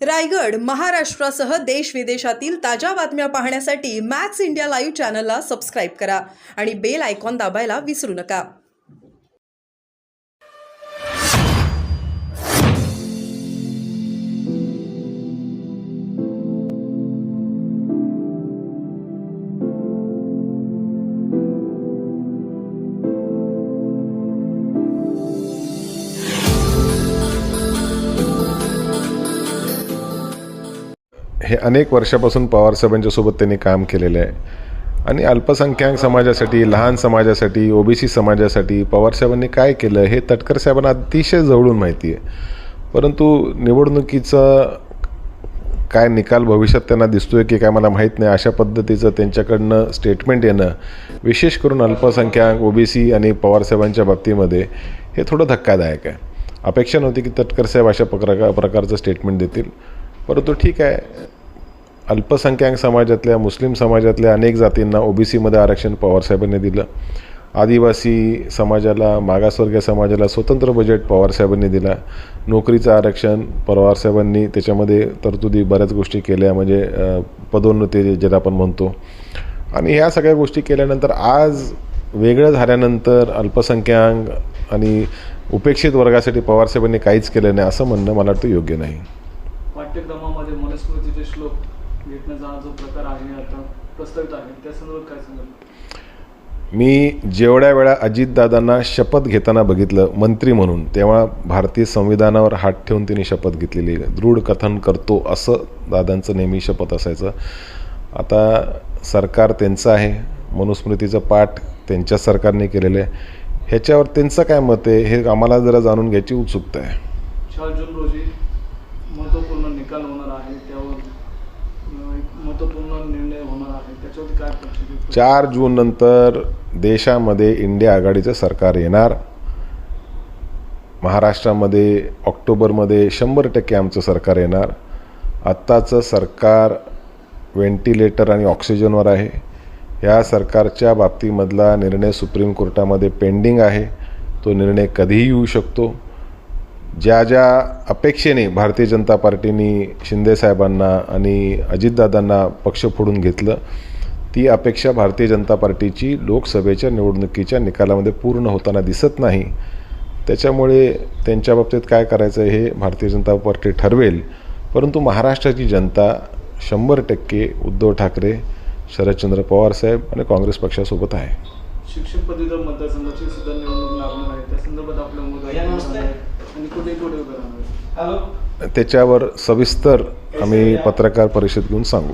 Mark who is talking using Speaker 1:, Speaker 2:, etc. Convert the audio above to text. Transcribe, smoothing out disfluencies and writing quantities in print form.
Speaker 1: रायगड, महाराष्ट्रासह देश विदेशातील ताज्या बातम्या पाहण्यासाठी मॅक्स इंडिया लाईव्ह चॅनलला सबस्क्राईब करा आणि बेल आयकॉन दाबायला विसरू नका.
Speaker 2: हे अनेक वर्षापासून पवारसाहेबांच्या सोबत त्यांनी काम केलेलं आहे आणि अल्पसंख्याक समाजासाठी, लहान समाजासाठी, ओबीसी समाजासाठी पवारसाहेबांनी काय केलं हे तटकरे साहेबांना अतिशय जवळून माहिती आहे. परंतु निवडणुकीचा काय निकाल भविष्यात त्यांना दिसतोय की काय मला माहीत नाही, अशा पद्धतीचं त्यांच्याकडनं स्टेटमेंट येणं, विशेष करून अल्पसंख्याक, ओबीसी आणि पवारसाहेबांच्या बाबतीमध्ये हे थोडं धक्कादायक आहे. अपेक्षा नव्हती की तटकरे साहेब अशा प्रकारचं स्टेटमेंट देतील. परंतु ठीक आहे, अल्पसंख्याक समाजातल्या, मुस्लिम समाजातल्या अनेक जातींना ओबीसीमध्ये आरक्षण पवारसाहेबांनी दिलं. आदिवासी समाजाला, मागासवर्गीय समाजाला स्वतंत्र बजेट पवारसाहेबांनी दिला. नोकरीचं आरक्षण पवारसाहेबांनी त्याच्यामध्ये तरतुदी बऱ्याच गोष्टी केल्या, म्हणजे पदोन्नती ज्याला आपण म्हणतो. आणि ह्या सगळ्या गोष्टी केल्यानंतर आज वेगळं झाल्यानंतर अल्पसंख्याक आणि उपेक्षित वर्गासाठी पवारसाहेबांनी काहीच केलं नाही असं म्हणणं मला वाटतं योग्य नाही.
Speaker 3: पाठ्यक्रमामध्ये मनुस्मृतीचे श्लोक घेण्याचा जो प्रकार आहे आता प्रस्तावित आहे त्या संदर्भात काय सांगाल?
Speaker 2: मी जेवढ्या वेळा अजितदादांना शपथ घेताना बघितलं मंत्री म्हणून, तेव्हा भारतीय संविधानावर हात ठेवून त्यांनी शपथ घेतलेली. दृढ कथन करतो असं दादांचं नेहमी शपथ असायचं. आता सरकार त्यांचं आहे, मनुस्मृतीचं पाठ त्यांच्या सरकारने केलेलं आहे. ह्याच्यावर त्यांचं काय मत आहे हे आम्हाला जरा जाणून घ्यायची उत्सुकता आहे.
Speaker 3: 4 जून रोजी महत्त्वपूर्ण निकाल होणार आहे, त्यावर महत्त्वपूर्ण निर्णय होणार आहे, त्याच्यावरती काय परिस्थिती?
Speaker 2: 4 जून नंतर देशामध्ये इंडिया आघाडीचं सरकार येणार. महाराष्ट्रामध्ये ऑक्टोबरमध्ये 100% आमचं सरकार येणार. आत्ताचं सरकार व्हेंटिलेटर आणि ऑक्सिजनवर आहे. ह्या सरकारच्या बाबतीमधला निर्णय सुप्रीम कोर्टामध्ये पेंडिंग आहे. तो निर्णय कधीही येऊ शकतो. ज्या ज्या अपेक्षेने भारतीय जनता पार्टीने शिंदेसाहेबांना आणि अजितदादांना पक्ष फोडून घेतलं, ती अपेक्षा भारतीय जनता पार्टीची लोकसभेच्या निवडणुकीच्या निकालामध्ये पूर्ण होताना दिसत नाही. त्याच्यामुळे त्यांच्या बाबतीत काय करायचं हे भारतीय जनता पार्टी ठरवेल. परंतु महाराष्ट्राची जनता 100% उद्धव ठाकरे, शरदचंद्र पवार साहेब आणि काँग्रेस पक्षासोबत आहे.
Speaker 3: शिक्षक पदवीधर मतदारसंघाची सुद्धा निवडणूक लागणार आहे, त्या संदर्भात आपल्या उमेदवार आणि कुठे उभं राहणार?
Speaker 2: त्याच्यावर सविस्तर आम्ही पत्रकार परिषद घेऊन सांगू.